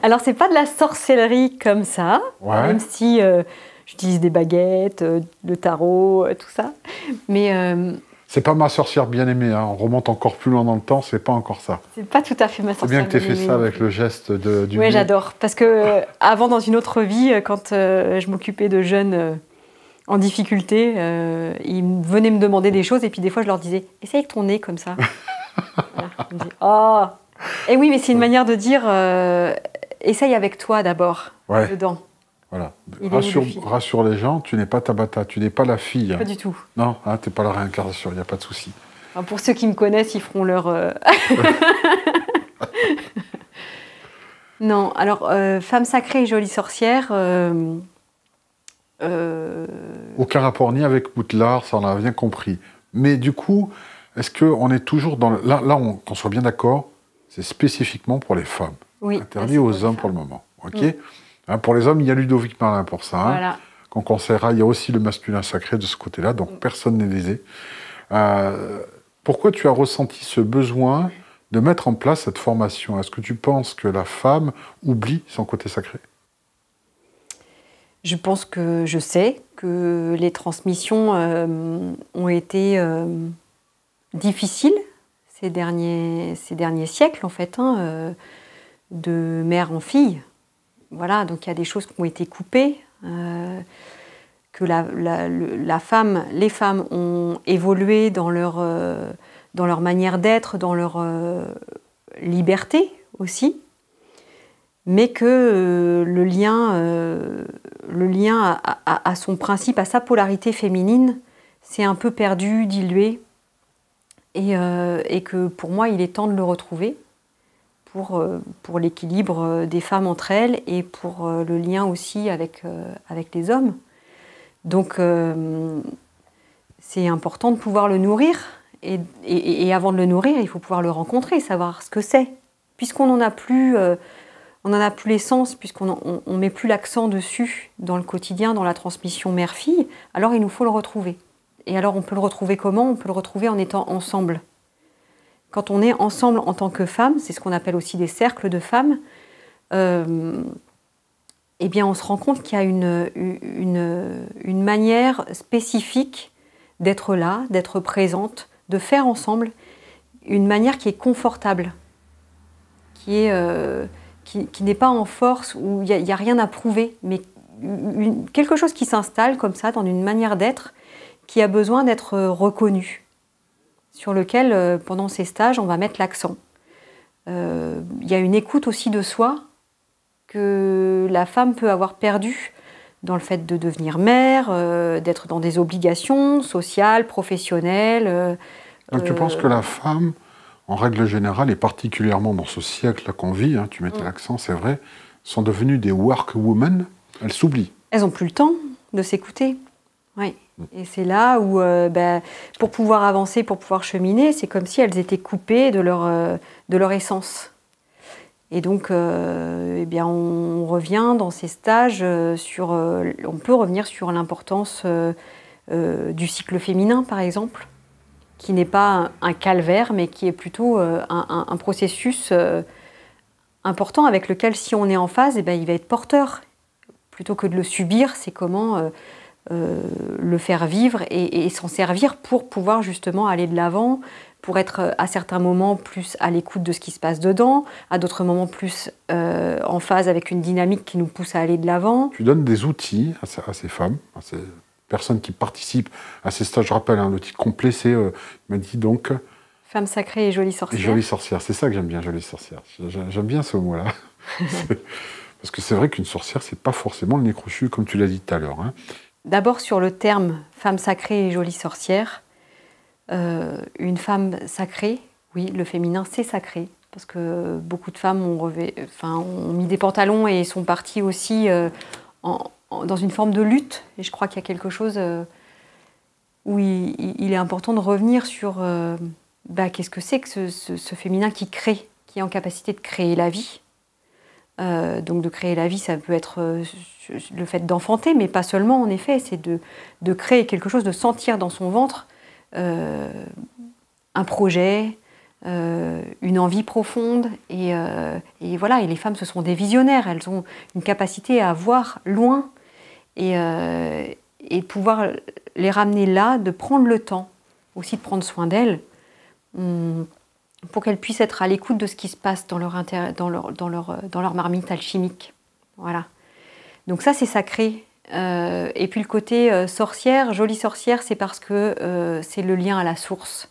Alors, c'est pas de la sorcellerie comme ça, Ouais. même si j'utilise des baguettes, le tarot, tout ça. Mais C'est pas ma sorcière bien-aimée, hein. On remonte encore plus loin dans le temps, c'est pas encore ça. c'est pas tout à fait ma C'est bien sorcière que tu aies fait bien-aimée ça non avec plus. le geste du Oui, nez. j'adore. Parce que avant, dans une autre vie, quand je m'occupais de jeunes en difficulté, ils venaient me demander des choses et puis des fois, je leur disais « Essaye avec ton nez comme ça. » Voilà. Ils me disaient « Oh !» Et oui, mais c'est une manière de dire essaye avec toi d'abord, Ouais. dedans. Voilà. Il est où, le fil ? Rassure les gens, tu n'es pas Tabata, tu n'es pas la fille. Pas du tout. Non, hein, tu n'es pas la réincarnation, il n'y a pas de souci. Enfin, pour ceux qui me connaissent, ils feront leur... Non, alors, femme sacrée et jolie sorcière... Aucun rapport ni avec Boutelard, ça on a bien compris. Mais du coup, est-ce qu'on est toujours dans... Là, qu'on soit bien d'accord, c'est spécifiquement pour les femmes. Oui, Interdit là, c'est aux pour hommes les pour le femmes. moment. Ok. Hein, pour les hommes, il y a Ludovic Merlin pour ça. Hein. Voilà. Qu'on conseillera, il y a aussi le masculin sacré de ce côté-là, donc personne n'est lésé. Pourquoi tu as ressenti ce besoin de mettre en place cette formation? Est-ce que tu penses que la femme oublie son côté sacré? Je pense que je sais que les transmissions ont été difficiles ces derniers siècles, en fait, hein, de mère en fille. Voilà, donc il y a des choses qui ont été coupées, que les femmes ont évolué dans leur manière d'être, dans leur liberté aussi, mais que le lien à son principe, à sa polarité féminine, s'est un peu perdu, dilué, et que pour moi, il est temps de le retrouver pour l'équilibre des femmes entre elles et pour le lien aussi avec les hommes. Donc, c'est important de pouvoir le nourrir, et avant de le nourrir, il faut pouvoir le rencontrer, savoir ce que c'est. Puisqu'on n'en a plus... on n'en a plus l'essence, puisqu'on ne met plus l'accent dessus dans le quotidien, dans la transmission mère-fille, alors il nous faut le retrouver. Et alors on peut le retrouver comment? On peut le retrouver en étant ensemble. Quand on est ensemble en tant que femme, c'est ce qu'on appelle aussi des cercles de femmes, eh bien on se rend compte qu'il y a une manière spécifique d'être là, d'être présente, de faire ensemble, une manière qui est confortable, qui n'est pas en force, où il n'y a rien à prouver, mais quelque chose qui s'installe comme ça, dans une manière d'être, qui a besoin d'être reconnu, sur lequel, pendant ces stages, on va mettre l'accent. Il y a une écoute aussi de soi que la femme peut avoir perdue dans le fait de devenir mère, d'être dans des obligations sociales, professionnelles. Donc tu penses que la femme, en règle générale, et particulièrement dans ce siècle qu'on vit, hein, tu mettais l'accent, c'est vrai, sont devenues des workwomen, elles s'oublient. Elles n'ont plus le temps de s'écouter. Oui. Et c'est là où, pour pouvoir avancer, pour pouvoir cheminer, c'est comme si elles étaient coupées de leur essence. Et donc, eh bien, on revient dans ces stages on peut revenir sur l'importance du cycle féminin, par exemple, qui n'est pas un calvaire, mais qui est plutôt un processus important avec lequel, si on est en phase, eh bien, il va être porteur. Plutôt que de le subir, c'est comment le faire vivre et s'en servir pour pouvoir justement aller de l'avant, pour être à certains moments plus à l'écoute de ce qui se passe dedans, à d'autres moments plus en phase avec une dynamique qui nous pousse à aller de l'avant. Tu donnes des outils à ces femmes, à ces personnes qui participent à ces stages. Je rappelle, hein, l'outil complet, c'est, il m'a dit donc... Femme sacrée et jolie sorcière. Et jolie sorcière, c'est ça que j'aime bien, jolie sorcière. J'aime bien ce mot-là. Parce que c'est vrai qu'une sorcière, c'est pas forcément le nez crochu, comme tu l'as dit tout à l'heure. Hein. D'abord, sur le terme femme sacrée et jolie sorcière, une femme sacrée, oui, le féminin, c'est sacré. Parce que beaucoup de femmes ont mis des pantalons et sont parties aussi dans une forme de lutte. Et je crois qu'il y a quelque chose où il est important de revenir sur qu'est-ce que c'est que ce féminin qui crée, qui est en capacité de créer la vie. Donc de créer la vie, ça peut être le fait d'enfanter, mais pas seulement, en effet, c'est de créer quelque chose, de sentir dans son ventre un projet, une envie profonde. Et voilà, et les femmes, ce sont des visionnaires. Elles ont une capacité à voir loin et pouvoir les ramener là, de prendre le temps aussi de prendre soin d'elles pour qu'elles puissent être à l'écoute de ce qui se passe dans leur marmite alchimique. Voilà. Donc ça, c'est sacré. Et puis le côté sorcière, jolie sorcière, c'est parce que c'est le lien à la source.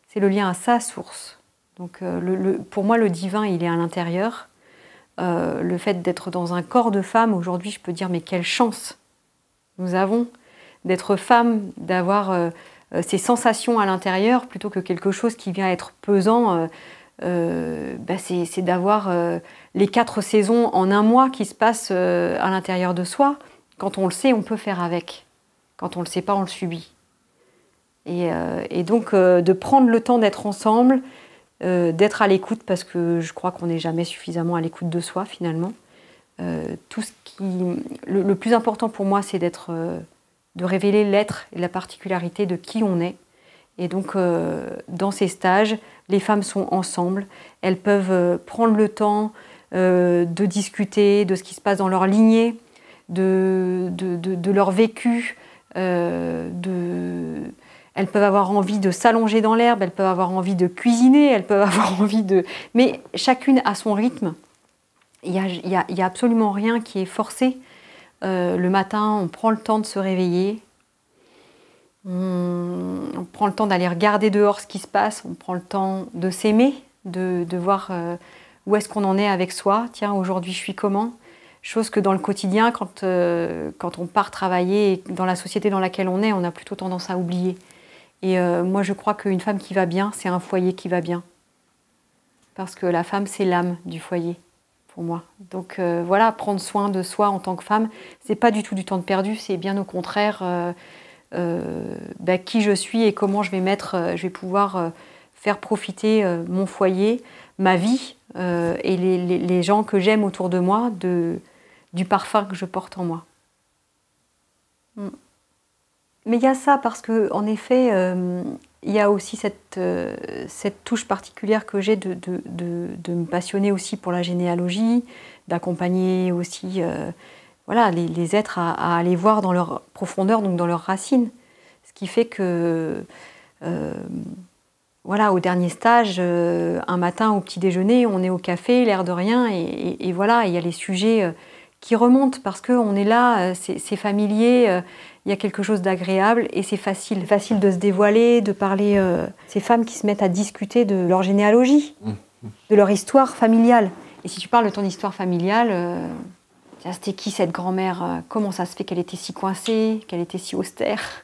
C'est le lien à sa source. Donc pour moi, le divin, il est à l'intérieur. Le fait d'être dans un corps de femme, aujourd'hui, je peux dire, mais quelle chance nous avons d'être femme, d'avoir ces sensations à l'intérieur, plutôt que quelque chose qui vient être pesant. C'est d'avoir les 4 saisons en un mois qui se passent à l'intérieur de soi. Quand on le sait, on peut faire avec. Quand on ne le sait pas, on le subit. Et donc, de prendre le temps d'être ensemble, d'être à l'écoute, parce que je crois qu'on n'est jamais suffisamment à l'écoute de soi, finalement. Le plus important pour moi, c'est de révéler l'être et la particularité de qui on est. Et donc, dans ces stages, les femmes sont ensemble. Elles peuvent prendre le temps de discuter de ce qui se passe dans leur lignée, de leur vécu. Elles peuvent avoir envie de s'allonger dans l'herbe, elles peuvent avoir envie de cuisiner, elles peuvent avoir envie de... Mais chacune a son rythme. Il y a absolument rien qui est forcé. Le matin, on prend le temps de se réveiller. On prend le temps d'aller regarder dehors ce qui se passe. On prend le temps de s'aimer, de voir où est-ce qu'on en est avec soi. Tiens, aujourd'hui, je suis comment ? Chose que dans le quotidien, quand on part travailler, dans la société dans laquelle on est, on a plutôt tendance à oublier. Et moi, je crois qu'une femme qui va bien, c'est un foyer qui va bien. Parce que la femme, c'est l'âme du foyer, pour moi. Donc voilà, prendre soin de soi en tant que femme, c'est pas du tout du temps de perdu, c'est bien au contraire qui je suis et comment je vais pouvoir faire profiter mon foyer, ma vie et les gens que j'aime autour de moi du parfum que je porte en moi. Mais il y a ça parce que, en effet, il y a aussi cette touche particulière que j'ai de me passionner aussi pour la généalogie, d'accompagner aussi les êtres à aller voir dans leur profondeur, donc dans leurs racines. Ce qui fait que, au dernier stage, un matin au petit déjeuner, on est au café, l'air de rien, et voilà, il y a les sujets qui remontent parce qu'on est là, c'est familier. Il y a quelque chose d'agréable et c'est facile de se dévoiler, de parler. Ces femmes qui se mettent à discuter de leur généalogie, de leur histoire familiale. Et si tu parles de ton histoire familiale, c'était qui cette grand-mère ? Comment ça se fait qu'elle était si coincée, qu'elle était si austère ?